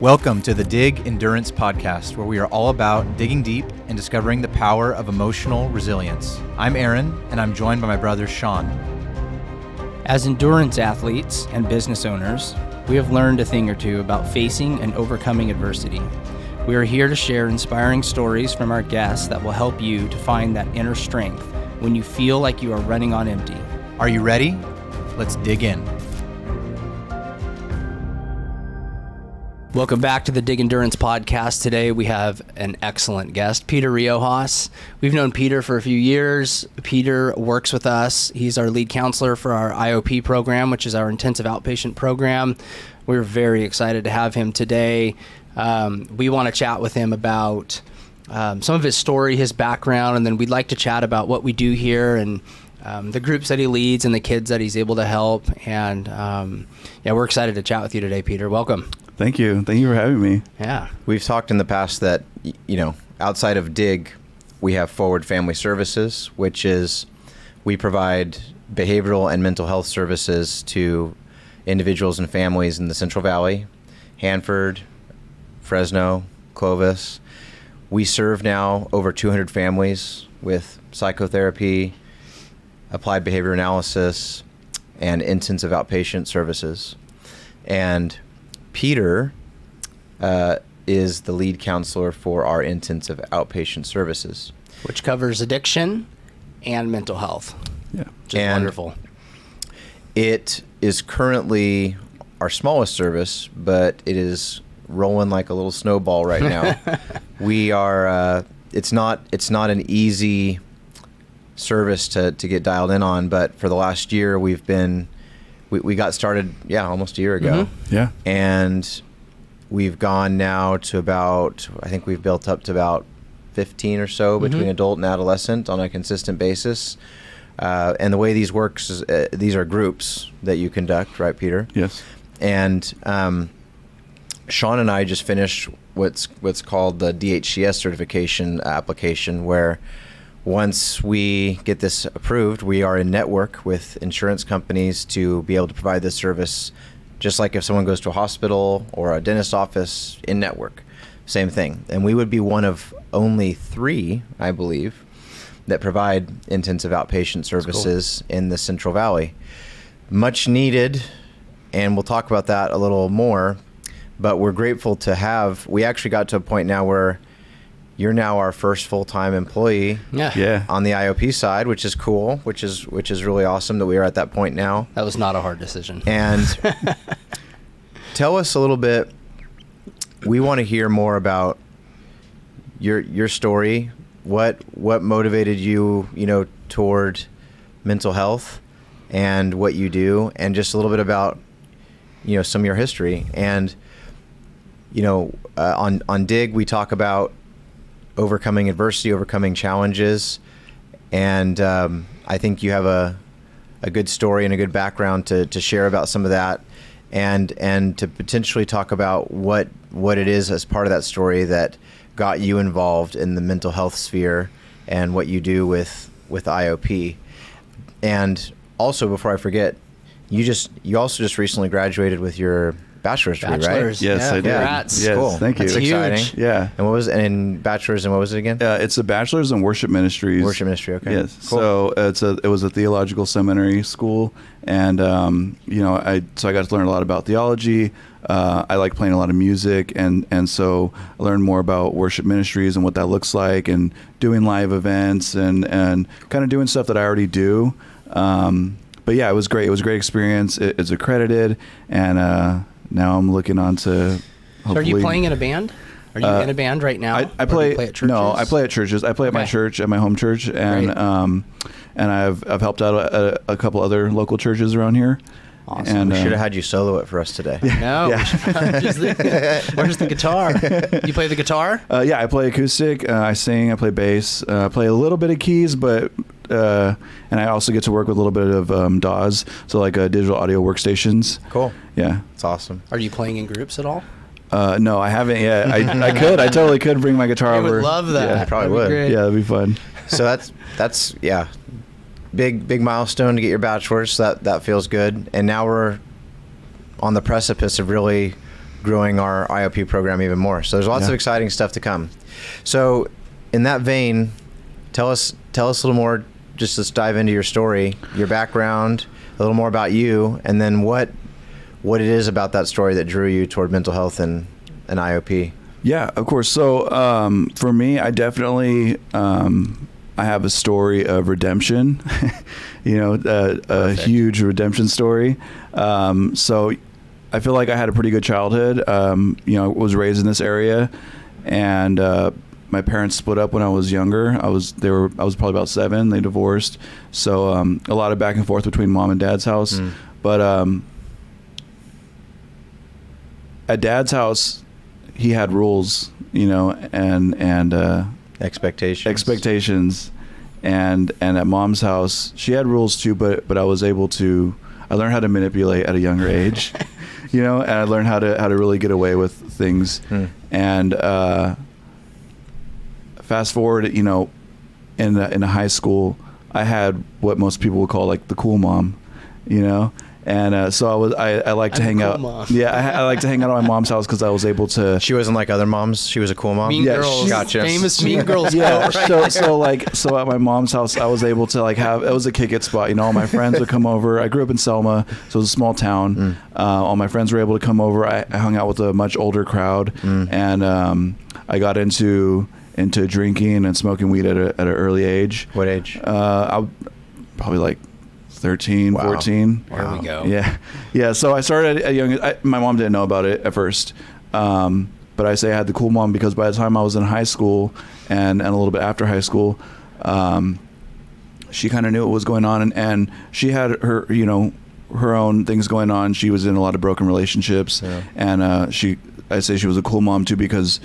Welcome to the Dig Endurance Podcast, where we are all about digging deep and discovering the power of emotional resilience. I'm Aaron, and I'm joined by my brother Sean. As endurance athletes and business owners, we have learned a thing or two about facing and overcoming adversity. We are here to share inspiring stories from our guests that will help you to find that inner strength when you feel like you are running on empty. Are you ready? Let's dig in. Welcome back to the Dig Endurance Podcast. Today we have an excellent guest, Peter Riojas. We've known Peter for a few years. Peter works with us. He's our lead counselor for our IOP program, which is our intensive outpatient program. We're very excited to have him today. We want to chat with him about some of his story, his background, and then we'd like to chat about what we do here and the groups that he leads and the kids that he's able to help. And we're excited to chat with you today, Peter. Welcome. Thank you. Thank you for having me. Yeah. We've talked in the past that, outside of DIG, we have Forward Family Services, which is we provide behavioral and mental health services to individuals and families in the Central Valley, Hanford, Fresno, Clovis. We serve now over 200 families with psychotherapy, applied behavior analysis, and intensive outpatient services. And Peter is the lead counselor for our intensive outpatient services, which covers addiction and mental health. Yeah. Which is wonderful. It is currently our smallest service, but it is rolling like a little snowball right now. We are, it's not an easy service to get dialed in on, but for the last year we got started, almost a year ago. Mm-hmm. Yeah. And we've gone now to I think we've built up to about 15 or so between adult and adolescent on a consistent basis. And the way these works is these are groups that you conduct, right, Peter? Yes. And Sean and I just finished what's called the DHCS certification application, where once we get this approved, we are in network with insurance companies to be able to provide this service, just like if someone goes to a hospital or a dentist office, in network. Same thing. And we would be one of only 3, I believe, that provide intensive outpatient services in the Central Valley. Much needed, and we'll talk about that a little more, but we're grateful to have, we actually got to a point now where you're now our first full-time employee on the IOP side, which is cool, which is really awesome that we are at that point now. That was not a hard decision. And tell us a little bit, we want to hear more about your story, what motivated you, toward mental health and what you do, and just a little bit about, some of your history. And, on DIG, we talk about overcoming adversity, overcoming challenges, and I think you have a good story and a good background to share about some of that, and to potentially talk about what it is as part of that story that got you involved in the mental health sphere and what you do with IOP. And also, before I forget, you also just recently graduated with your bachelor's degree, right? Yes, I did. Congrats. Yes, cool. Thank you. That's exciting. Huge. Yeah. And what was it again? It's a bachelor's in worship ministries. Worship ministry. Okay. Yes. Cool. So it was a theological seminary school, and I got to learn a lot about theology. I like playing a lot of music, and so I learned more about worship ministries and what that looks like, and doing live events and kind of doing stuff that I already do. But yeah, it was great. It was a great experience. It's accredited, and now I'm looking on to hopefully... So are you playing in a band? Are you in a band right now? I play at churches? No, I play at churches. I play at my church, at my home church, and I've helped out a couple other local churches around here. Awesome. And we should have had you solo it for us today. No. Where's the guitar? You play the guitar? I play acoustic. I sing. I play bass. I play a little bit of keys, but and I also get to work with a little bit of DAWs, so like digital audio workstations. Cool. Yeah, it's awesome. Are you playing in groups at all? No, I haven't yet. I could. I totally could bring my guitar over. I would love that. Yeah, probably would. Yeah, that'd be fun. So that's big milestone to get your bachelor's. That feels good. And now we're on the precipice of really growing our IOP program even more. So there's lots of exciting stuff to come. So in that vein, tell us a little more. Just let's dive into your story, your background, a little more about you, and then what it is about that story that drew you toward mental health and IOP. Yeah, of course. So for me, I definitely I have a story of redemption, a huge redemption story. So I feel like I had a pretty good childhood. I was raised in this area, and my parents split up when I was younger. I was probably about 7. They divorced, so a lot of back and forth between mom and dad's house. But at dad's house, he had rules, and expectations, and at mom's house, she had rules too. But I learned how to manipulate at a younger age, and I learned how to really get away with things. And fast forward, in high school, I had what most people would call like the cool mom, and so I like to hang out. Mom. Yeah, I like to hang out at my mom's house because I was able to. She wasn't like other moms. She was a cool mom. Mean Girls, Gotcha. famous Mean Girls. Yeah, Right? so at my mom's house, I was able to it was a kick-it spot. All my friends would come over. I grew up in Selma, so it was a small town. All my friends were able to come over. I hung out with a much older crowd, and I got into drinking and smoking weed at an early age. What age? I probably like 13, 14. There we go. Yeah. So I started at young. My mom didn't know about it at first, but I say I had the cool mom because by the time I was in high school and a little bit after high school, she kind of knew what was going on, and she had her her own things going on. She was in a lot of broken relationships, and I say she was a cool mom too because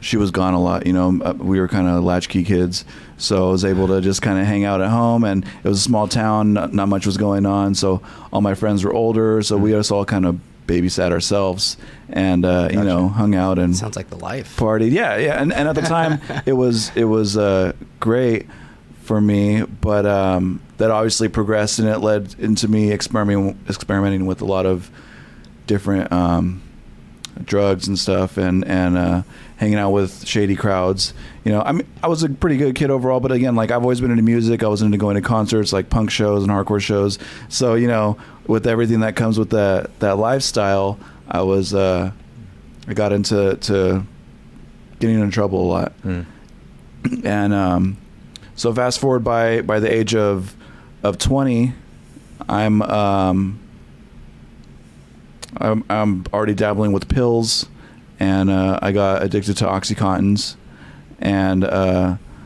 she was gone a lot. We were kind of latchkey kids, so I was able to just kind of hang out at home, and it was a small town, not much was going on, so all my friends were older, so we just all kind of babysat ourselves and hung out and Sounds like the life. partied. Yeah. And at the time it was great for me, but that obviously progressed, and it led into me experimenting with a lot of different drugs and stuff, and hanging out with shady crowds. I was a pretty good kid overall, but again, like I've always been into music. I was into going to concerts, like punk shows and hardcore shows. So with everything that comes with that lifestyle, I got into getting in trouble a lot. And so fast forward by the age of 20, I'm already dabbling with pills, and I got addicted to OxyContins, and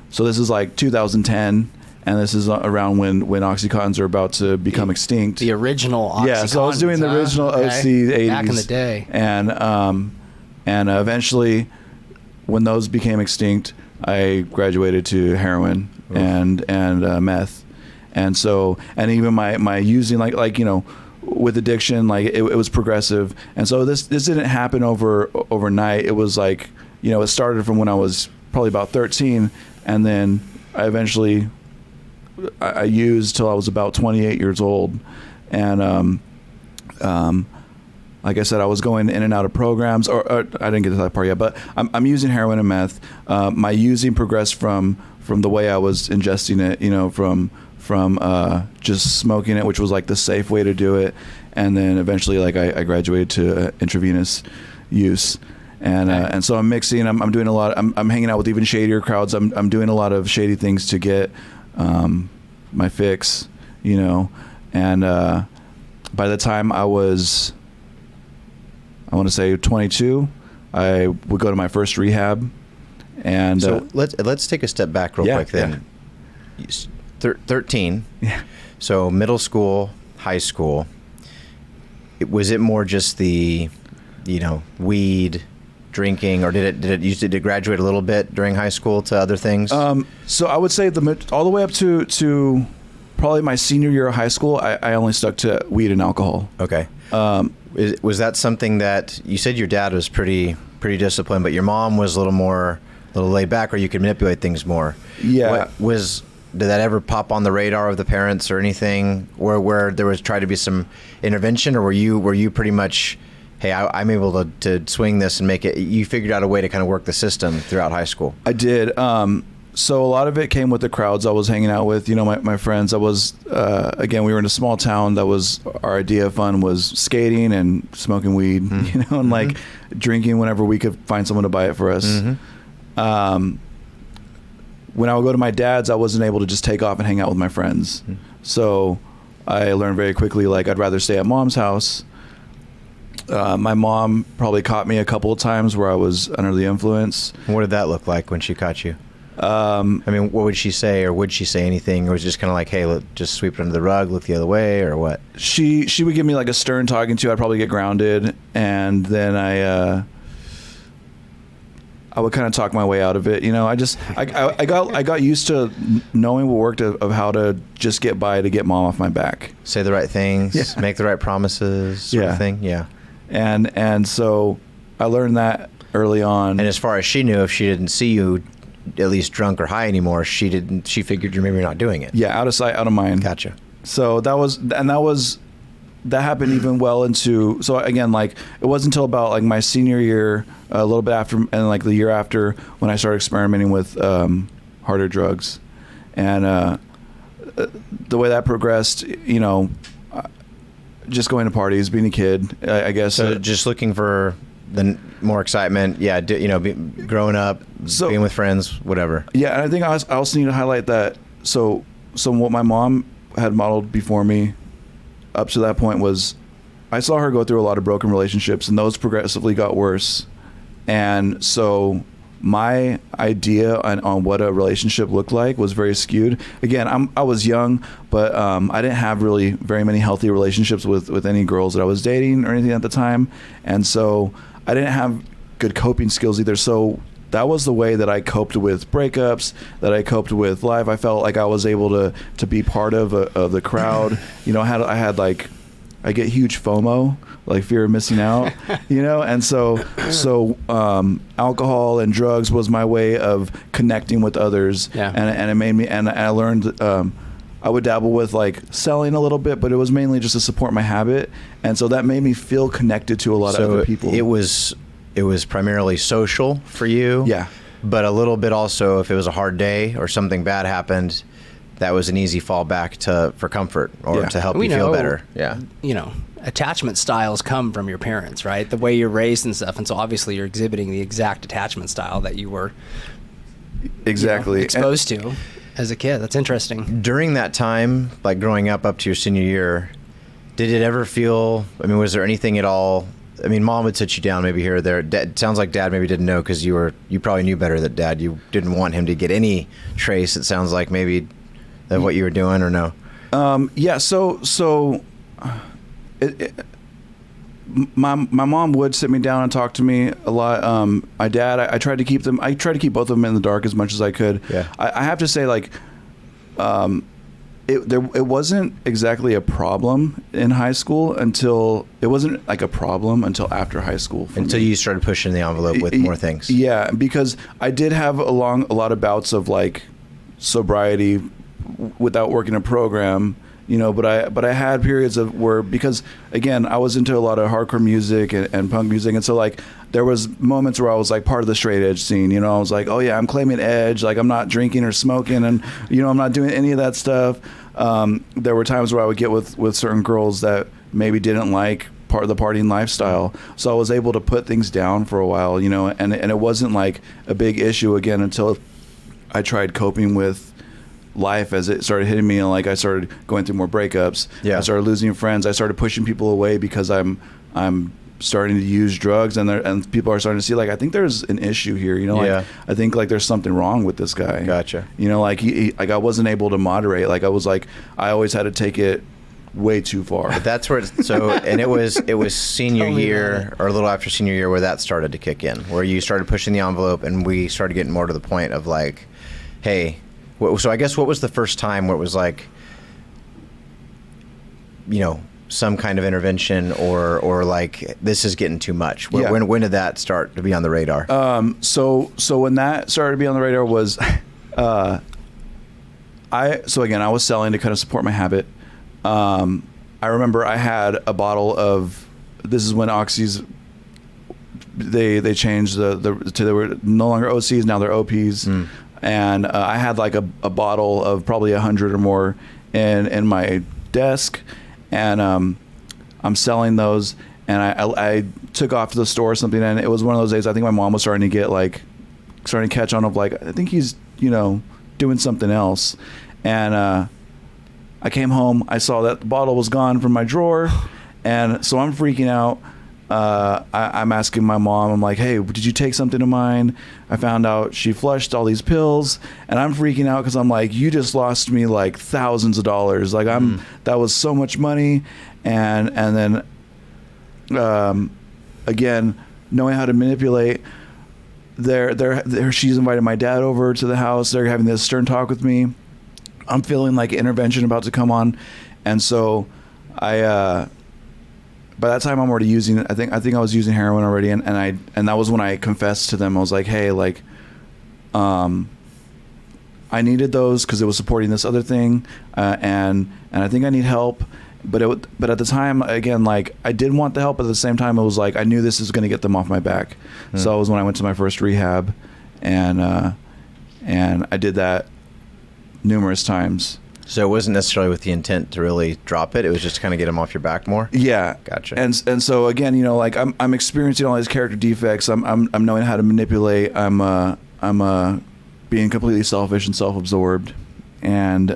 so this is like 2010, and this is around when OxyContins are about to become extinct. The original OxyContin. Yeah, so I was doing the original OC 80s back in the day, and eventually, when those became extinct, I graduated to heroin and meth, and even my using like with addiction, like it was progressive, and so this didn't happen overnight. It was like it started from when I was probably about 13, and then I eventually I used till I was about 28 years old, and like I said, I was going in and out of programs, or I didn't get to that part yet, but I'm using heroin and meth. My using progressed from the way I was ingesting it, from just smoking it, which was like the safe way to do it, and then eventually like I graduated to intravenous use, and so I'm mixing. I'm doing a lot. I'm hanging out with even shadier crowds. I'm doing a lot of shady things to get my fix, and by the time I want to say 22, I would go to my first rehab, and so let's take a step back real quick then. 13. Yeah. So middle school, high school. Was it more just the, weed, drinking, or did it graduate a little bit during high school to other things? So I would say all the way up to probably my senior year of high school, I only stuck to weed and alcohol. Okay. Was that something that you said your dad was pretty disciplined, but your mom was a little laid back, or you could manipulate things more? Yeah. Did that ever pop on the radar of the parents or anything where there was tried to be some intervention, or were you pretty much hey, I'm able to swing this and make it. You figured out a way to kind of work the system throughout high school. I did. So a lot of it came with the crowds I was hanging out with, my friends. I was, again, we were in a small town. That was our idea of fun, was skating and smoking weed, and like drinking whenever we could find someone to buy it for us. When I would go to my dad's, I wasn't able to just take off and hang out with my friends. So I learned very quickly, like, I'd rather stay at mom's house. My mom probably caught me a couple of times where I was under the influence. What did that look like when she caught you? I mean, what would she say, or would she say anything, or was it just kind of like, hey, look, just sweep it under the rug, look the other way, or what? She would give me like a stern talking to. I'd probably get grounded, and then I would kind of talk my way out of it. I got used to knowing what worked of how to just get by to get mom off my back. Say the right things, make the right promises, sort of thing. Yeah. And so I learned that early on. And as far as she knew, if she didn't see you at least drunk or high anymore, she figured you're maybe not doing it. Yeah, out of sight, out of mind. Gotcha. So that happened even well into, so again, like, it wasn't until about like my senior year, a little bit after, and like the year after, when I started experimenting with harder drugs. And the way that progressed, just going to parties, being a kid, I guess. So just looking for the more excitement, growing up, being with friends, whatever. Yeah, and I think I also need to highlight that. So what my mom had modeled before me up to that point was, I saw her go through a lot of broken relationships, and those progressively got worse. And so my idea on what a relationship looked like was very skewed. Again, I was young, but I didn't have really very many healthy relationships with any girls that I was dating or anything at the time. And so I didn't have good coping skills either. So that was the way that I coped with breakups, that I coped with life. I felt like I was able to be part of the crowd. I get huge FOMO, like fear of missing out, and so alcohol and drugs was my way of connecting with others. Yeah. And it made me, and I learned, I would dabble with like selling a little bit, but it was mainly just to support my habit. And so that made me feel connected to a lot of other people. It was primarily social for you. Yeah. But a little bit also, if it was a hard day or something bad happened, that was an easy fallback for comfort or to help you feel better. Yeah. Attachment styles come from your parents, right? The way you're raised and stuff. And so obviously you're exhibiting the exact attachment style that you were exactly exposed to as a kid. That's interesting. During that time, like growing up to your senior year, did it ever feel, was there anything at all? Mom would sit you down maybe here or there. Dad, sounds like Dad maybe didn't know because you probably knew better that Dad, you didn't want him to get any trace, it sounds like, maybe of what you were doing, or no? Yeah. So my mom would sit me down and talk to me a lot. My dad, I tried to keep both of them in the dark as much as I could. Yeah. I have to say, like, it wasn't exactly a problem in high school until after high school. Until you started pushing the envelope with more things. Yeah, because I did have a lot of bouts of like sobriety without working a program, but I had periods of where, because again, I was into a lot of hardcore music and punk music, and so like there was moments where I was like part of the straight edge scene. I was like, oh yeah, I'm claiming edge, like I'm not drinking or smoking, and I'm not doing any of that stuff. There were times where I would get with certain girls that maybe didn't like part of the partying lifestyle, so I was able to put things down for a while, and it wasn't like a big issue again until I tried coping with life as it started hitting me, and like I started going through more breakups. Yeah. I started losing friends. I started pushing people away because I'm starting to use drugs, and people are starting to see, like, I think there's an issue here. Like, I think like there's something wrong with this guy. Gotcha. Like like I wasn't able to moderate. Like I always had to take it way too far. But that's where and it was senior year or a little after senior year where that started to kick in, where you started pushing the envelope, and we started getting more to the point of like, hey. So I guess what was the first time where it was like, some kind of intervention or like this is getting too much? When did that start to be on the radar? So when that started to be on the radar was, I was selling to kind of support my habit. I remember I had a bottle of this is when oxys, they changed they were no longer OCs, now they're OPs. And I had like a bottle of probably 100 or more in my desk, and I'm selling those, and I took off to the store or something, and it was one of those days I think my mom was starting to catch on of like, I think he's, doing something else. And I came home, I saw that the bottle was gone from my drawer, and so I'm freaking out. I'm asking my mom, I'm like, hey, did you take something of mine? I found out she flushed all these pills, and I'm freaking out because I'm like, you just lost me like thousands of dollars. Like that was so much money. And then, again, knowing how to manipulate, she's invited my dad over to the house. They're having this stern talk with me. I'm feeling like intervention about to come on. And so by that time I'm already using, I think I was using heroin already. And that was when I confessed to them. I was like, hey, like, I needed those cause it was supporting this other thing. And I think I need help. But at the time, again, like, I did want the help, but at the same time, it was like I knew this is going to get them off my back. So it was when I went to my first rehab, and I did that numerous times. So it wasn't necessarily with the intent to really drop it. It was just to kind of get them off your back more. Yeah, gotcha. And so again, like I'm experiencing all these character defects. I'm knowing how to manipulate. I'm being completely selfish and self-absorbed, and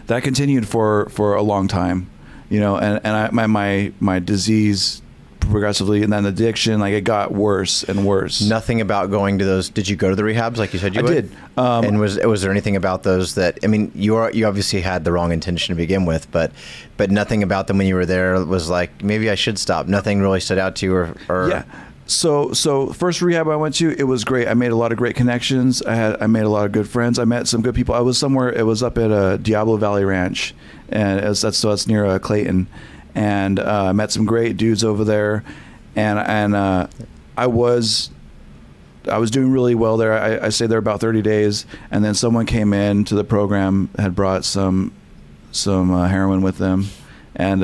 that continued for a long time, and my disease progressively, and then addiction, like, it got worse and worse. Nothing about going to those. Did you go to the rehabs like you said you would? I did. And was there anything about those that, I mean, you obviously had the wrong intention to begin with, but nothing about them when you were there was like, maybe I should stop. Nothing really stood out to you or yeah. So first rehab I went to, it was great. I made a lot of great connections. I made a lot of good friends. I met some good people. I was somewhere. It was up at Diablo Valley Ranch, and that's near Clayton, and I met some great dudes over there, and I was doing really well there. I stayed there about 30 days, and then someone came in to the program, had brought some heroin with them. And,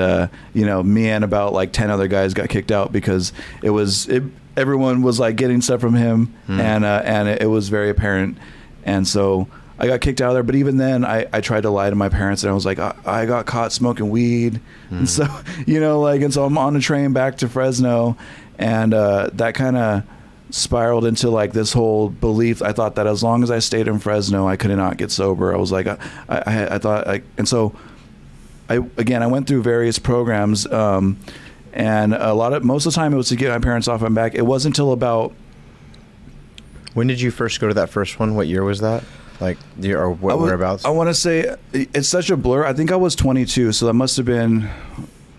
me and about like 10 other guys got kicked out because everyone was like getting stuff from him, and it was very apparent. And so I got kicked out of there. But even then I tried to lie to my parents, and I was like, I got caught smoking weed. And so, and so I'm on a train back to Fresno, and that kind of spiraled into like this whole belief. I thought that as long as I stayed in Fresno, I could not get sober. I was like, I thought, and so I went through various programs, and most of the time it was to get my parents off my back. It wasn't until about. When did you first go to that first one? What year was that? Like, whereabouts? I want to say it's such a blur. I think I was 22, so that must have been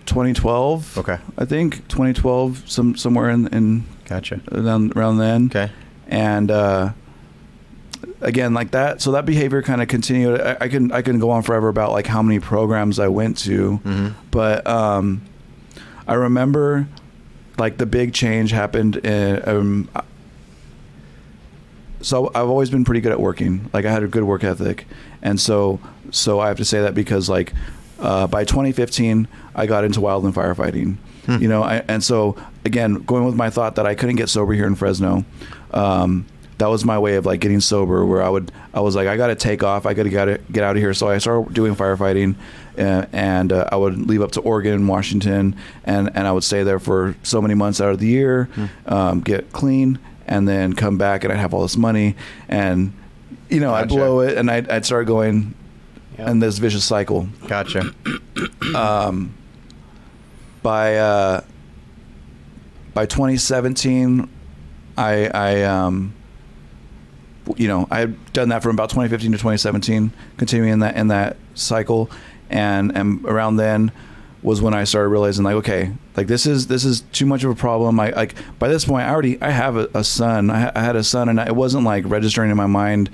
2012. Okay. I think 2012, somewhere in gotcha. Around then. Okay. And again, like that, so that behavior kind of continued. I can go on forever about like how many programs I went to, but I remember like the big change happened in, so I've always been pretty good at working. Like, I had a good work ethic, and so I have to say that because like by 2015 I got into wildland firefighting. And so again, going with my thought that I couldn't get sober here in Fresno, that was my way of like getting sober, where I was like, I got to take off. I got to get out of here. So I started doing firefighting, and I would leave up to Oregon, Washington, and I would stay there for so many months out of the year, get clean, and then come back, and I'd have all this money, and gotcha. I'd blow it, and I'd start going in this vicious cycle. Gotcha. By 2017, I had done that from about 2015 to 2017, continuing in that cycle, and around then was when I started realizing, like, okay, like this is too much of a problem. By this point, I have a son. I had a son, and it wasn't like registering in my mind,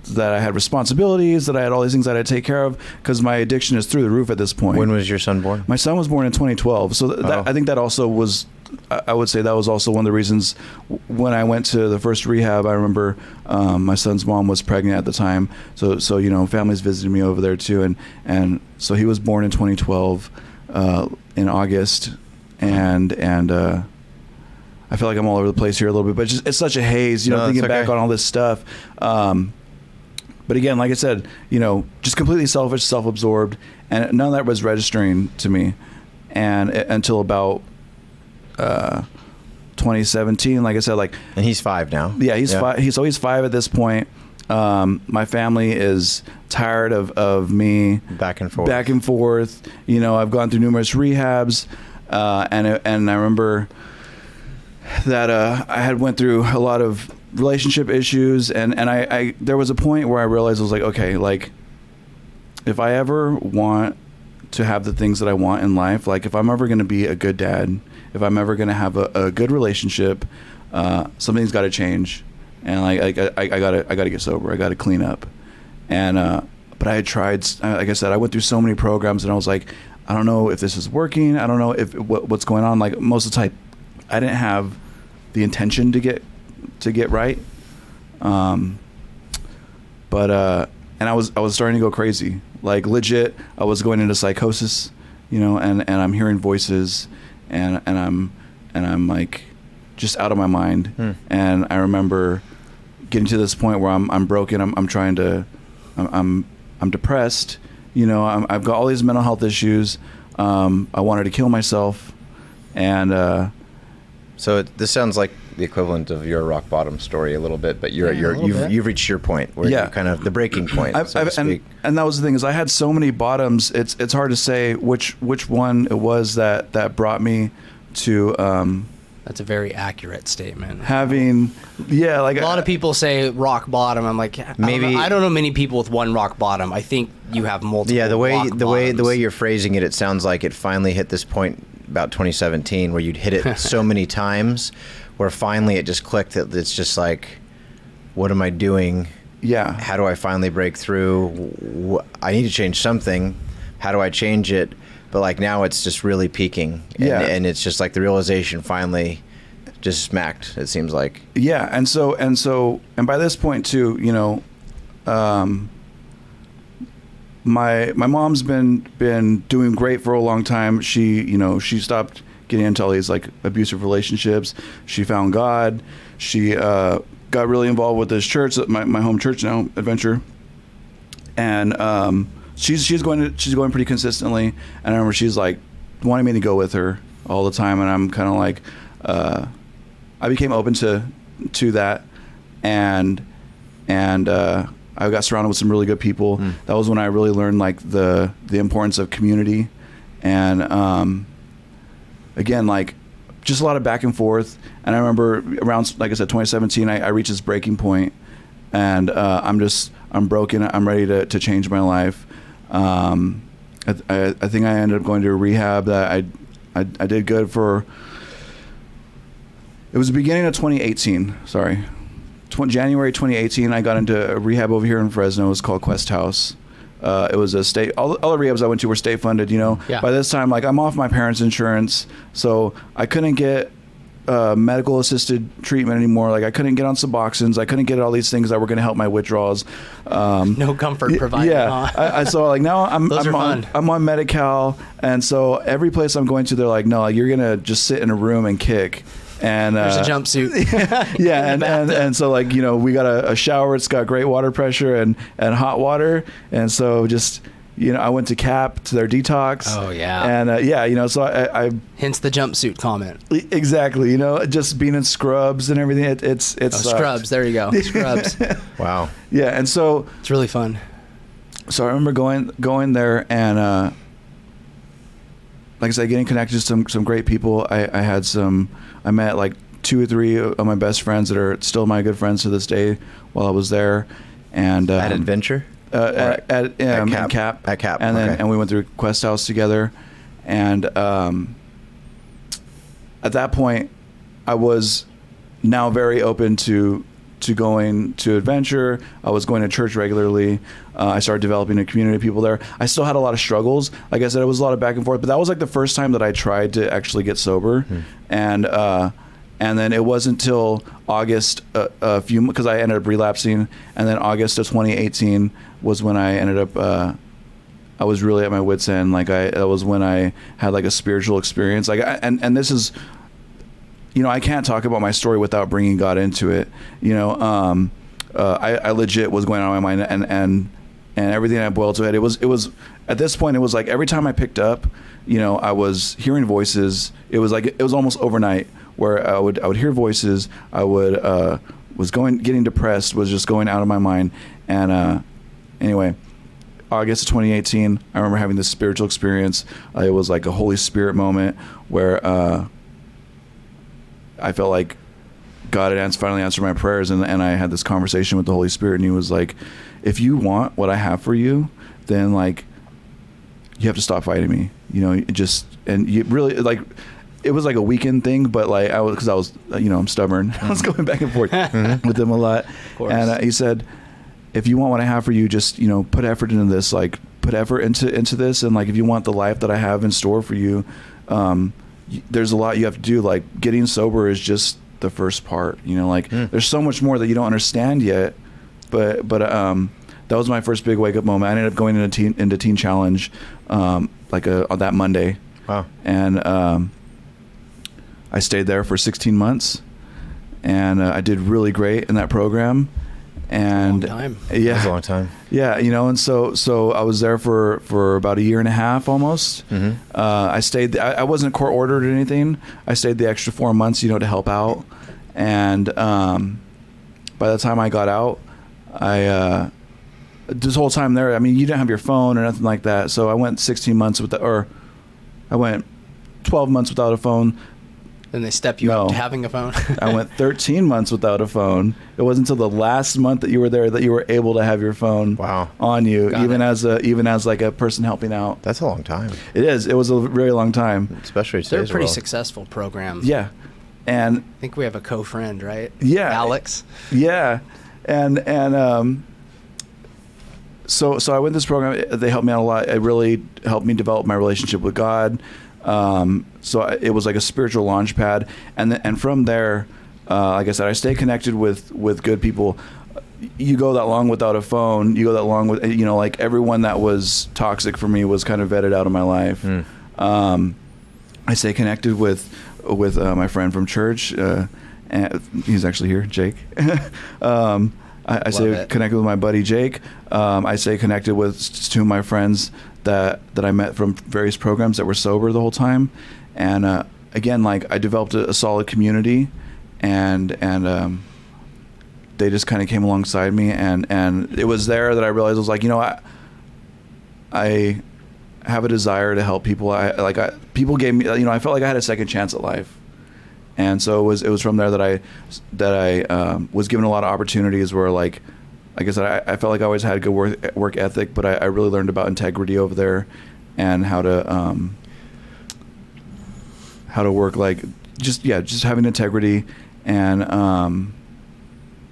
that I had responsibilities, that I had all these things that I had to take care of, because my addiction is through the roof at this point. When was your son born? My son was born in 2012. So I think that also was, I would say that was also one of the reasons when I went to the first rehab. I remember my son's mom was pregnant at the time. So families visited me over there too. And so he was born in 2012. in August, and I feel like I'm all over the place here a little bit, but it's such a haze, you know, thinking back on all this stuff. But again, like I said, you know, just completely selfish, self-absorbed, and none of that was registering to me, and until about 2017, like I said, like. And he's 5 now. Yeah, he's 5. He's 5 at this point. My family is tired of me back and forth. You know, I've gone through numerous rehabs, and I remember that I had went through a lot of relationship issues, and I there was a point where I realized I was like, okay, like if I ever want to have the things that I want in life, like if I'm ever going to be a good dad, if I'm ever going to have a good relationship, something's got to change. And like I gotta get sober. I gotta clean up. And but I had tried. Like I said, I went through so many programs, and I was like, I don't know if this is working. I don't know if what's going on. Like most of the time, I didn't have the intention to get right. And I was starting to go crazy. Like legit, I was going into psychosis. You know, and I'm hearing voices, and I'm like just out of my mind. And I remember getting to this point where I'm broken. I'm depressed. You know, I've got all these mental health issues. I wanted to kill myself, and so this sounds like the equivalent of your rock bottom story a little bit, but you've reached your point where you're kind of the breaking point, so to speak. And that was the thing, is I had so many bottoms. It's hard to say which one it was that brought me to. That's a very accurate statement. Having, yeah, like a lot of people say rock bottom. I'm like, maybe I don't know many people with one rock bottom. I think you have multiple. Yeah, the way you're phrasing it, it sounds like it finally hit this point about 2017 where you'd hit it so many times, where finally it just clicked. That it's just like, what am I doing? Yeah. How do I finally break through? I need to change something. How do I change it? But like now it's just really peaking, and it's just like the realization finally just smacked, it seems like. Yeah, and by this point too, you know, my mom's been doing great for a long time. She stopped getting into all these like abusive relationships. She found God. She got really involved with this church, my home church now, Adventure, and she's going pretty consistently. And I remember she's like wanting me to go with her all the time, and I'm kind of like I became open to that, and I got surrounded with some really good people. That was when I really learned like the importance of community, and again, like just a lot of back and forth. And I remember around, like I said, 2017, I reached this breaking point, and I'm broken. I'm ready to change my life. I think I ended up going to a rehab that I did good for. It was the beginning of 2018. Sorry, January 2018. I got into a rehab over here in Fresno. It was called Quest House. It was a state. All the rehabs I went to were state funded. You know. Yeah. By this time, like I'm off my parents' insurance, so I couldn't get medical assisted treatment anymore. Like I couldn't get on Suboxones. I couldn't get all these things that were going to help my withdrawals. No comfort provided. Yeah, huh? I saw like now I'm fun. I'm on Medi-Cal, and so every place I'm going to, they're like, no, you're gonna just sit in a room and kick. And there's a jumpsuit. Yeah, and so like, you know, we got a shower. It's got great water pressure and hot water, and so just, you know, I went to CAP to their detox. Oh yeah. And yeah, you know, so I hence the jumpsuit comment. Exactly, you know, just being in scrubs and everything. It's scrubs. There you go, scrubs. Wow. Yeah, and so it's really fun. So I remember going there, and like I said, getting connected to some great people. I met like 2 or 3 of my best friends that are still my good friends to this day while I was there. And at Adventure? At CAP. At CAP. And then we went through Quest House together. And at that point, I was now very open to going to Adventure. I was going to church regularly. I started developing a community of people there. I still had a lot of struggles. Like I said, it was a lot of back and forth, but that was like the first time that I tried to actually get sober. And then it wasn't until August, because I ended up relapsing, and then August of 2018 was when I ended up I was really at my wit's end. Like that was when I had like a spiritual experience. Like and this is, I can't talk about my story without bringing God into it. I legit was going on in my mind, and everything I boiled to it. It was at this point, it was like every time I picked up, I was hearing voices. It was almost overnight where I would hear voices. I was getting depressed, was just going out of my mind. And anyway, August of 2018, I remember having this spiritual experience. It was like a Holy Spirit moment where I felt like God had finally answered my prayers, and I had this conversation with the Holy Spirit, and he was like, if you want what I have for you, then like you have to stop fighting me. And you really, like, it was like a weekend thing, but like because I was I'm stubborn. I was going back and forth with him a lot. Of course. And he said, if you want what I have for you, just put effort into this. Like put effort into this, and like if you want the life that I have in store for you, there's a lot you have to do. Like getting sober is just the first part. There's so much more that you don't understand yet. But that was my first big wake up moment. I ended up going into Teen Challenge on that Monday. Wow. And I stayed there for 16 months, and I did really great in that program. And long time. Yeah, That's a long time. Yeah, and so I was there for about a year and a half almost. Mm-hmm. I stayed. I wasn't court ordered or anything. I stayed the extra 4 months, to help out. And by the time I got out, this whole time there, I mean, you didn't have your phone or nothing like that. So I went 16 months I went 12 months without a phone. Then they step you up to having a phone. I went 13 months without a phone. It wasn't until the last month that you were there that you were able to have your phone on you, even as like a person helping out. That's a long time. It is. It was a very long time. Especially They're today's pretty world. successful programs. Yeah. And I think we have a co-friend, right? Yeah. Alex. Yeah. And so I went to this program. They helped me out a lot. It really helped me develop my relationship with God. So it was like a spiritual launch pad. And from there, like I said, I stay connected with good people. You go that long without a phone. You go that long with, like everyone that was toxic for me was kind of vetted out of my life. I stay connected with my friend from church. And he's actually here, Jake. I stay connected with my buddy Jake. I stay connected with two of my friends that I met from various programs that were sober the whole time. And again, like I developed a solid community, and they just kind of came alongside me, and it was there that I realized I was like, I have a desire to help people. People gave me, I felt like I had a second chance at life. And so it was from there that I was given a lot of opportunities where, like I said, I felt like I always had a good work ethic, but I really learned about integrity over there, and how to work, like just having integrity. And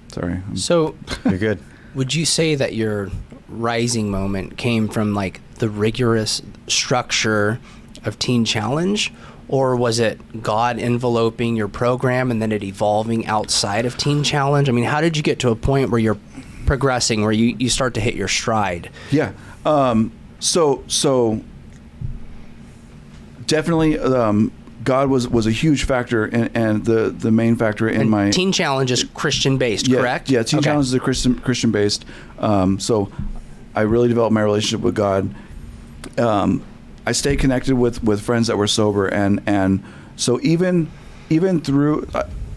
sorry. So You're good. Would you say that your rising moment came from like the rigorous structure of Teen Challenge? Or was it God enveloping your program and then it evolving outside of Teen Challenge? I mean, how did you get to a point where you're progressing, where you start to hit your stride? Yeah. So definitely God was a huge factor, and the main factor in my... Teen Challenge is Christian-based, correct? Yeah, Teen Challenge is Christian-based. So I really developed my relationship with God. I stayed connected with friends that were sober, and so even through,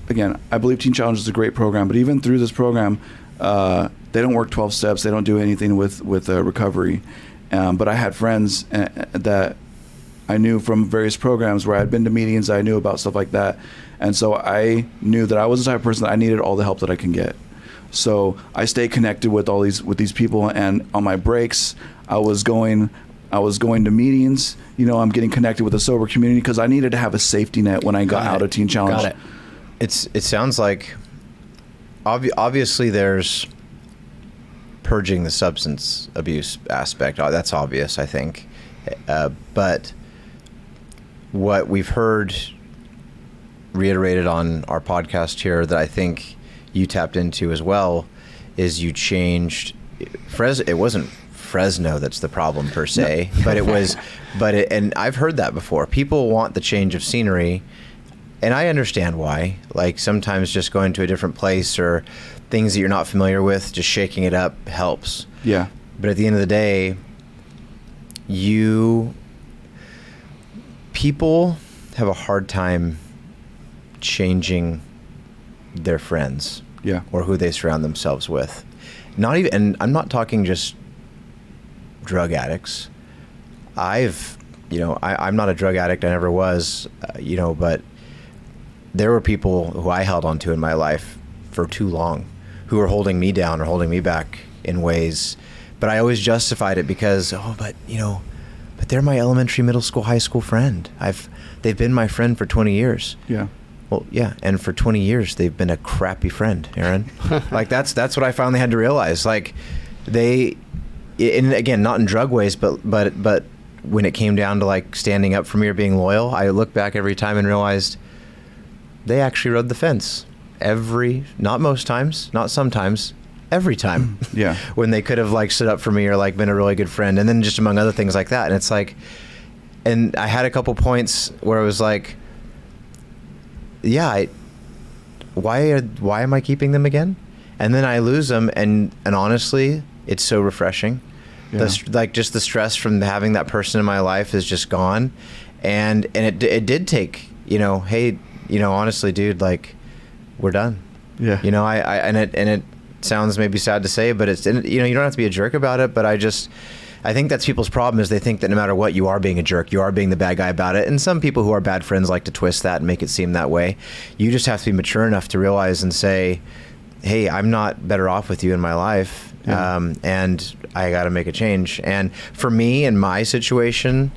again, I believe Teen Challenge is a great program, but even through this program, they don't work 12 steps. They don't do anything with recovery. But I had friends that I knew from various programs where I'd been to meetings. I knew about stuff like that, and so I knew that I was the type of person that I needed all the help that I can get. So I stayed connected with these people, and on my breaks, I was going to meetings. I'm getting connected with the sober community because I needed to have a safety net when I got out of Teen Challenge. Got it. It sounds like obviously there's purging the substance abuse aspect. That's obvious, I think. But what we've heard reiterated on our podcast here that I think you tapped into as well is you changed. It wasn't Fresno that's the problem per se, but it was, and I've heard that before. People want the change of scenery, and I understand why. Like sometimes just going to a different place or things that you're not familiar with, just shaking it up helps. Yeah. But at the end of the day, people have a hard time changing their friends. Yeah. Or who they surround themselves with. Not even, and I'm not talking just drug addicts. I'm not a drug addict. I never was, but there were people who I held on to in my life for too long who were holding me down or holding me back in ways. But I always justified it because, but they're my elementary, middle school, high school friend. They've been my friend for 20 years. Yeah. Well, yeah, and for 20 years they've been a crappy friend, Aaron. Like that's what I finally had to realize. Like and again, not in drug ways, but when it came down to like standing up for me or being loyal, I look back every time and realized they actually rode the fence not most times, not sometimes, every time. Yeah. When they could have like stood up for me or like been a really good friend, and then just among other things like that. And it's like, and I had a couple points where it was like, yeah, why am I keeping them again? And then I lose them, and honestly, it's so refreshing. Yeah. Just the stress from having that person in my life is just gone, and it did take, hey, honestly, dude, like we're done. Yeah. And it sounds maybe sad to say, but it's, you don't have to be a jerk about it, but I think that's people's problem is they think that no matter what, you are being a jerk. You are being the bad guy about it. And some people who are bad friends like to twist that and make it seem that way. You just have to be mature enough to realize and say, hey, I'm not better off with you in my life. Yeah. And I got to make a change. And for me, in my situation,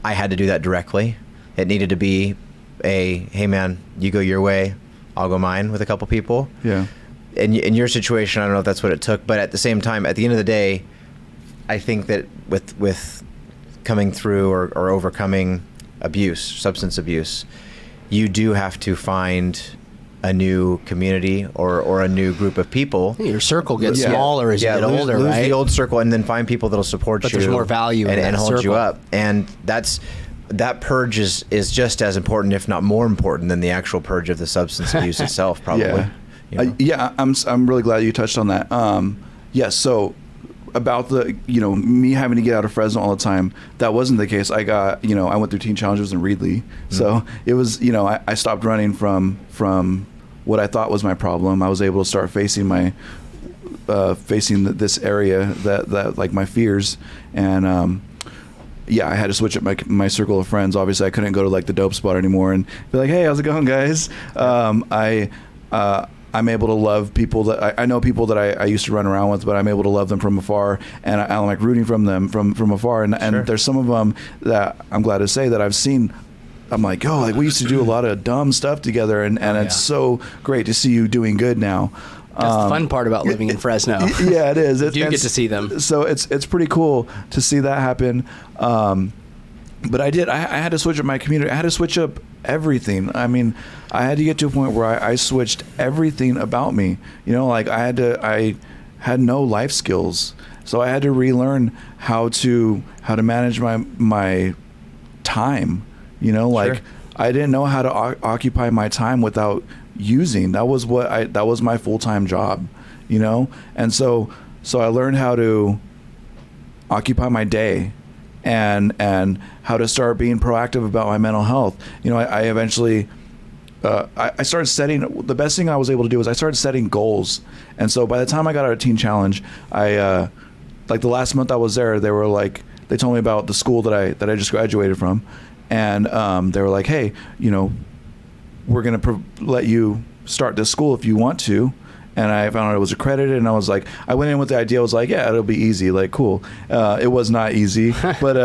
I had to do that directly. It needed to be hey man, you go your way, I'll go mine with a couple people. Yeah. In your situation, I don't know if that's what it took, but at the same time, at the end of the day, I think that with coming through or overcoming substance abuse, you do have to find a new community or a new group of people. Your circle gets smaller as you get older, lose right? the old circle and then find people that'll support you. But there's more value in and that hold you circle. up. And that purge is just as important, if not more important, than the actual purge of the substance abuse itself, probably. Yeah. I'm really glad you touched on that. So about the, me having to get out of Fresno all the time, that wasn't the case. I got, I went through teen challenges in Reedley. Mm-hmm. So it was, I stopped running from what I thought was my problem. I was able to start facing this area that like my fears. And, I had to switch up my circle of friends. Obviously I couldn't go to like the dope spot anymore and be like, hey, how's it going, guys? I'm able to love people that I know people that I used to run around with, but I'm able to love them from afar, and I'm like rooting from them from afar. And Sure. There's some of them that I'm glad to say that I've seen. I'm like, like we used to do a lot of dumb stuff together, and it's so great to see you doing good now. That's the fun part about living in Fresno. Yeah, it is. You do get to see them. So it's pretty cool to see that happen. But I had to switch up my community. I had to switch up everything. I mean, I had to get to a point where I switched everything about me. Like I had no life skills. So I had to relearn how to manage my time. Like Sure. I didn't know how to occupy my time without using. That was my full-time job, And so I learned how to occupy my day and how to start being proactive about my mental health. I eventually I started setting, the best thing I was able to do is I started setting goals. And so by the time I got out of Teen Challenge, I like the last month I was there, they told me about the school that I just graduated from, and they were like, hey, we're gonna let you start this school if you want to. And I found out it was accredited, and I was like, I went in with the idea, I was like, yeah, it'll be easy, like, cool. It was not easy, but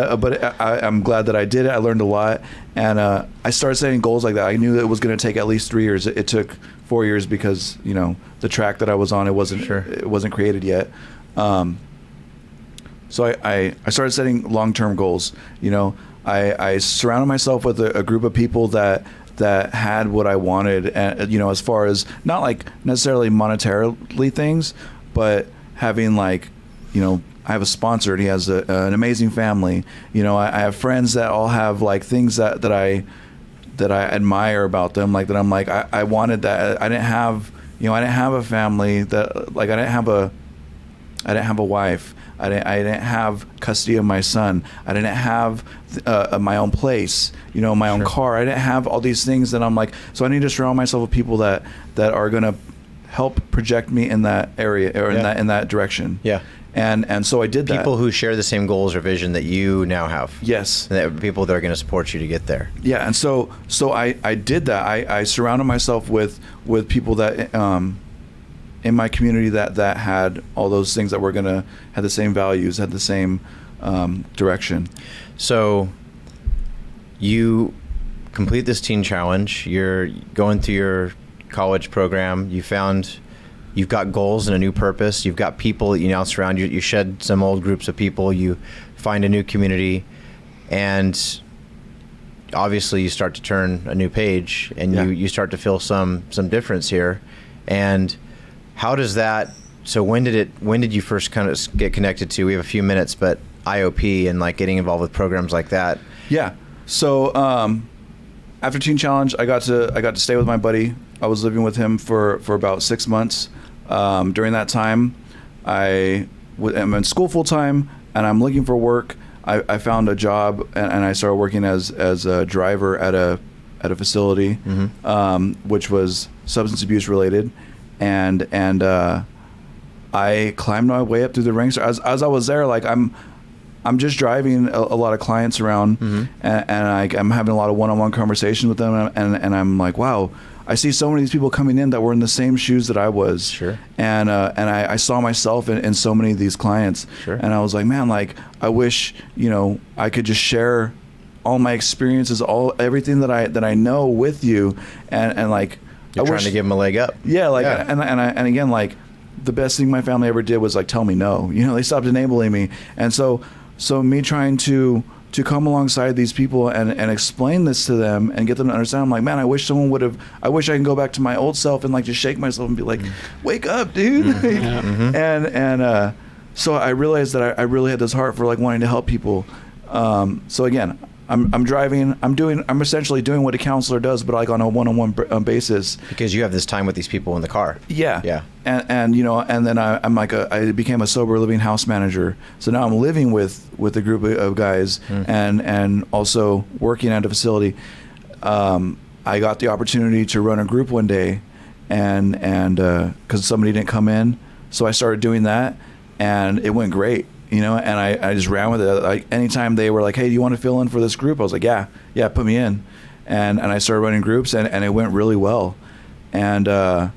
I'm glad that I did it. I learned a lot, and I started setting goals like that. I knew that it was going to take at least 3 years. It took 4 years because the track that I was on, it wasn't created yet. So I started setting long-term goals. I surrounded myself with a group of people that had what I wanted, and as far as not like necessarily monetarily things, but having like I have a sponsor, and he has an amazing family. You know, I have friends that all have like things that I admire about them, like that I'm like, I wanted that. I didn't have, you know, I didn't have a family that, like, I didn't have a wife. I didn't have custody of my son. I didn't have my own place, you know, my own car. I didn't have all these things that I'm like, so I need to surround myself with people that are going to help project me in that area or in that direction. Yeah. And so I did that. People who share the same goals or vision that you now have. Yes. And people that are going to support you to get there. Yeah. And so I did that. I surrounded myself with people that, in my community that had all those things that were going to have the same values, had the same direction. So you complete this teen challenge. You're going through your college program. You've got goals and a new purpose. You've got people that you now surround. You shed some old groups of people. You find a new community, and obviously you start to turn a new page, and you start to feel some difference here. And how does that? So when did you first kind of get connected to? We have a few minutes, but IOP and like getting involved with programs like that. Yeah. So after Teen Challenge, I got to stay with my buddy. I was living with him for about 6 months. During that time, I'm in school full time, and I'm looking for work. I found a job, and I started working as a driver at a facility, which was substance abuse related, and I climbed my way up through the ranks. As I was there, like I'm just driving a lot of clients around, and I'm having a lot of one-on-one conversations with them, and I'm like, wow, I see so many of these people coming in that were in the same shoes that I was. Sure. And I saw myself in so many of these clients. Sure. And I was like, man, like, I wish, you know, I could just share all my experiences, everything that I know with you, and like, you're trying to give them a leg up. Yeah, like, and again, like, the best thing my family ever did was like tell me no. You know, they stopped enabling me, and so me trying to come alongside these people and explain this to them and get them to understand. I'm like, man, I wish I can go back to my old self and like just shake myself and be like, wake up, dude. And so I realized that I really had this heart for like wanting to help people. So again, I'm driving. I'm essentially doing what a counselor does, but like on a one-on-one basis. Because you have this time with these people in the car. Yeah. Yeah. And you know, and then I became a sober living house manager. So now I'm living with a group of guys and also working at a facility. I got the opportunity to run a group one day, and because somebody didn't come in, so I started doing that, and it went great. You know, and I just ran with it. Like anytime they were like, hey, do you want to fill in for this group? I was like, yeah, put me in. And I started running groups, and it went really well. And I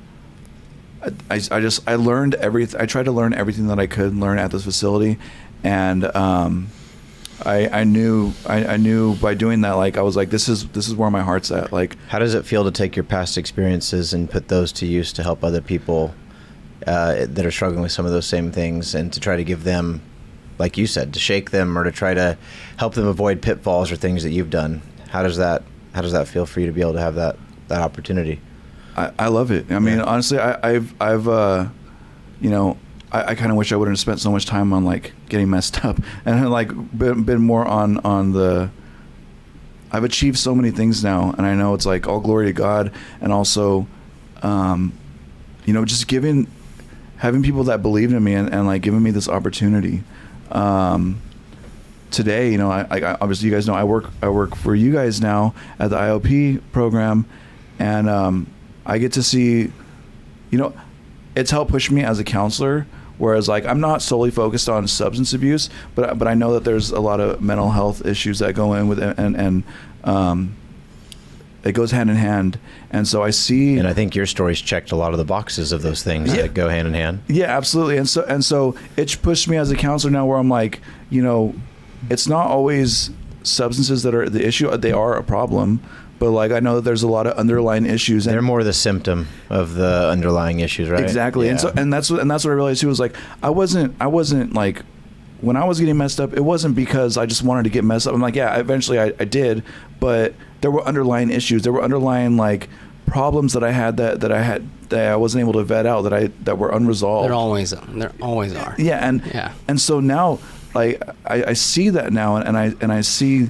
learned everything. I tried to learn everything that I could learn at this facility. And I knew by doing that, like, I was like, this is where my heart's at. Like, how does it feel to take your past experiences and put those to use to help other people that are struggling with some of those same things, and to try to give them, like you said, to shake them or to try to help them avoid pitfalls or things that you've done? How does that feel for you to be able to have that opportunity? I love it. I mean, honestly, I've you know, I kind of wish I wouldn't have spent so much time on like getting messed up, and like been more on the. I've achieved so many things now, and I know it's like all glory to God, and also, you know, just having people that believed in me and like giving me this opportunity. Today, you know, I obviously you guys know I work for you guys now at the IOP program, and I get to see, you know, it's helped push me as a counselor. Whereas like I'm not solely focused on substance abuse, but I know that there's a lot of mental health issues that go in with it, and it goes hand in hand. And so I see, and I think your story's checked a lot of the boxes of those things that go hand in hand. Yeah, absolutely. And so it's pushed me as a counselor now, where I'm like, you know, it's not always substances that are the issue. They are a problem, but like I know that there's a lot of underlying issues. And they're more the symptom of the underlying issues, right? Exactly. Yeah. And that's what I realized too, was like I wasn't like, when I was getting messed up, it wasn't because I just wanted to get messed up. I'm like, yeah, eventually I did, but there were underlying issues. There were underlying like problems that I had that I wasn't able to vet out, that were unresolved. There always are. Yeah, and so now, like, I see that now, and I see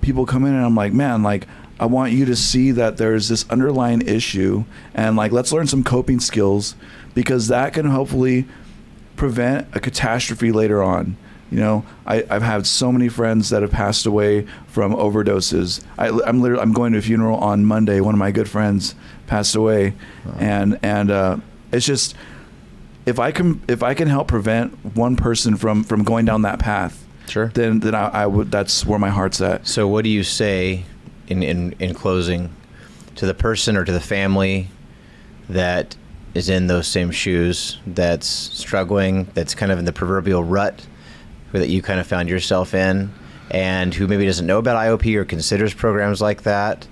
people come in, and I'm like, man, like, I want you to see that there's this underlying issue, and like, let's learn some coping skills, because that can hopefully prevent a catastrophe later on. You know, I've had so many friends that have passed away from overdoses. I'm going to a funeral on Monday. One of my good friends passed away, and it's just, if I can help prevent one person from going down that path, sure, then I would. That's where my heart's at. So what do you say in closing to the person or to the family that is in those same shoes, that's struggling, that's kind of in the proverbial rut that you kind of found yourself in, and who maybe doesn't know about IOP or considers programs like that,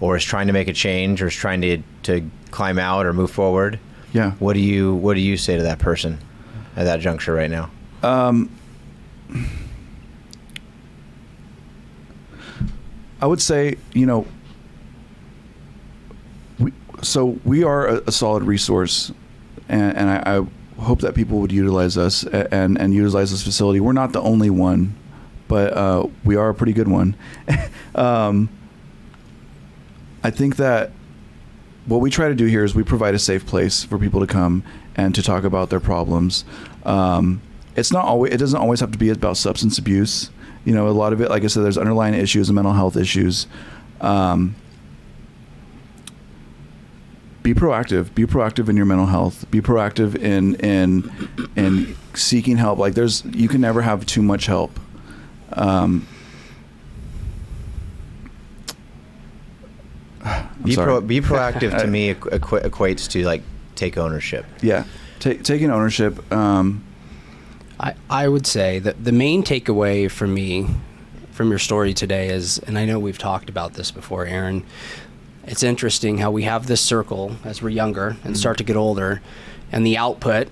or is trying to make a change, or is trying to climb out or move forward? Yeah. What do you say to that person at that juncture right now? I would say, you know, we are a solid resource, and I hope that people would utilize us and utilize this facility. We're not the only one, but we are a pretty good one. I think that what we try to do here is we provide a safe place for people to come and to talk about their problems. It doesn't always have to be about substance abuse. You know, a lot of it, like I said, there's underlying issues and mental health issues. Be proactive. Be proactive in your mental health. Be proactive in seeking help. Like, you can never have too much help. Be proactive to me equates to, like, take ownership. Yeah, taking ownership. I would say that the main takeaway for me from your story today is, and I know we've talked about this before, Aaron, it's interesting how we have this circle as we're younger and start to get older, and the output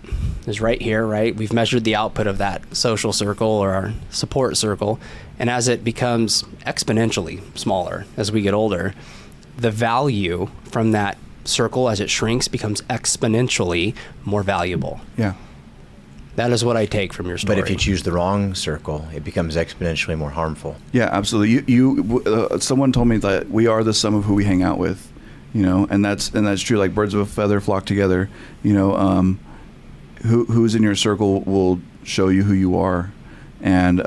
is right here, right? We've measured the output of that social circle or our support circle, and as it becomes exponentially smaller as we get older, the value from that circle as it shrinks becomes exponentially more valuable. Yeah. That is what I take from your story. But if you choose the wrong circle, it becomes exponentially more harmful. Yeah, absolutely. Someone told me that we are the sum of who we hang out with, you know, and that's true. Like, birds of a feather flock together. You know, who's in your circle will show you who you are, and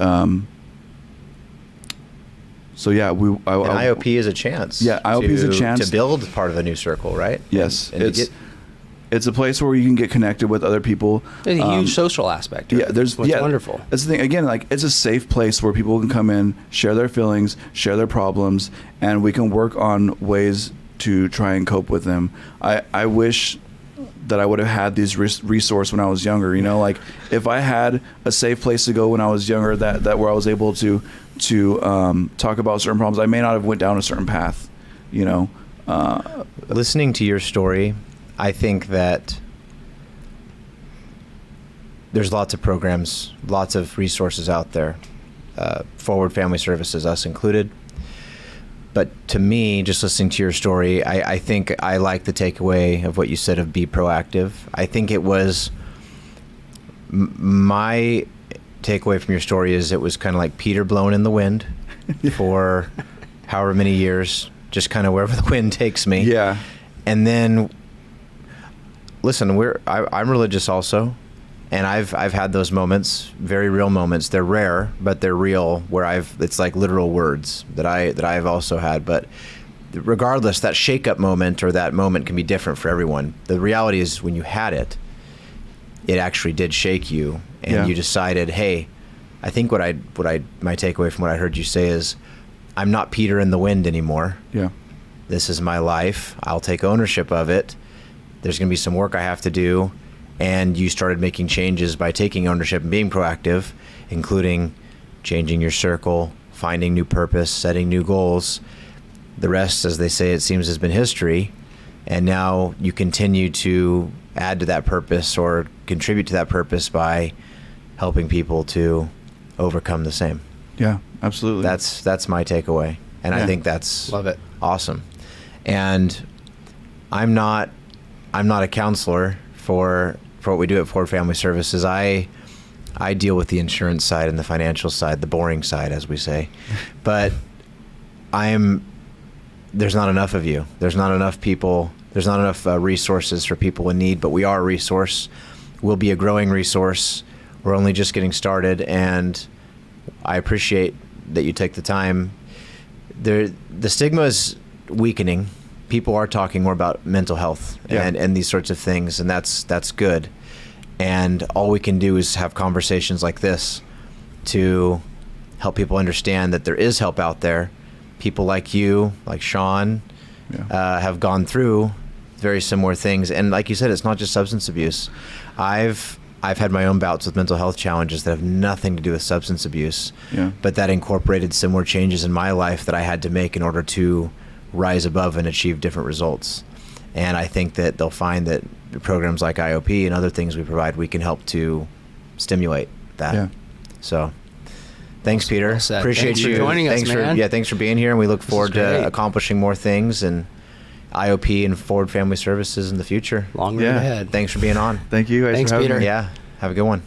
so yeah, and IOP is a chance. Yeah, IOP is a chance to build part of a new circle, right? Yes, it's a place where you can get connected with other people. There's a huge social aspect. Yeah, What's wonderful. That's the thing. Again, like, it's a safe place where people can come in, share their feelings, share their problems, and we can work on ways to try and cope with them. I wish that I would have had these resource when I was younger. You know, like, if I had a safe place to go when I was younger, that where I was able to talk about certain problems, I may not have went down a certain path. You know, listening to your story, I think that there's lots of programs, lots of resources out there, Forward Family Services, us included. But to me, just listening to your story, I think I like the takeaway of what you said of be proactive. I think it was my takeaway from your story is it was kind of like Peter blowing in the wind for however many years, just kind of wherever the wind takes me. Yeah. And then, listen, I'm religious also, and I've had those moments, very real moments. They're rare, but they're real. Where it's like literal words that I've also had. But regardless, that shake-up moment or that moment can be different for everyone. The reality is, when you had it, it actually did shake you, and you decided, hey, I think my takeaway from what I heard you say is, I'm not Peter in the wind anymore. Yeah. This is my life. I'll take ownership of it. There's going to be some work I have to do. And you started making changes by taking ownership and being proactive, including changing your circle, finding new purpose, setting new goals. The rest, as they say, it seems, has been history. And now you continue to add to that purpose or contribute to that purpose by helping people to overcome the same. Yeah, absolutely. That's my takeaway. And I think that's Love it. Awesome. And I'm not a counselor for what we do at Ford Family Services. I deal with the insurance side and the financial side, the boring side, as we say. But there's not enough of you. There's not enough people. There's not enough resources for people in need, but we are a resource. We'll be a growing resource. We're only just getting started, and I appreciate that you take the time. The stigma is weakening. People are talking more about mental health and these sorts of things, and that's good. And all we can do is have conversations like this to help people understand that there is help out there. People like you, like Sean, have gone through very similar things. And like you said, it's not just substance abuse. I've had my own bouts with mental health challenges that have nothing to do with substance abuse, but that incorporated similar changes in my life that I had to make in order to rise above and achieve different results. And I think that they'll find that programs like IOP and other things we provide, we can help to stimulate that. Yeah. So thanks, Peter. Well said. Appreciate Thanks you. for joining us, man. Thanks for being here, and we look forward to accomplishing more things and IOP and Ford Family Services in the future. Long road ahead. Thanks for being on. Thank you guys Thanks, for having Peter. me. Yeah. Have a good one.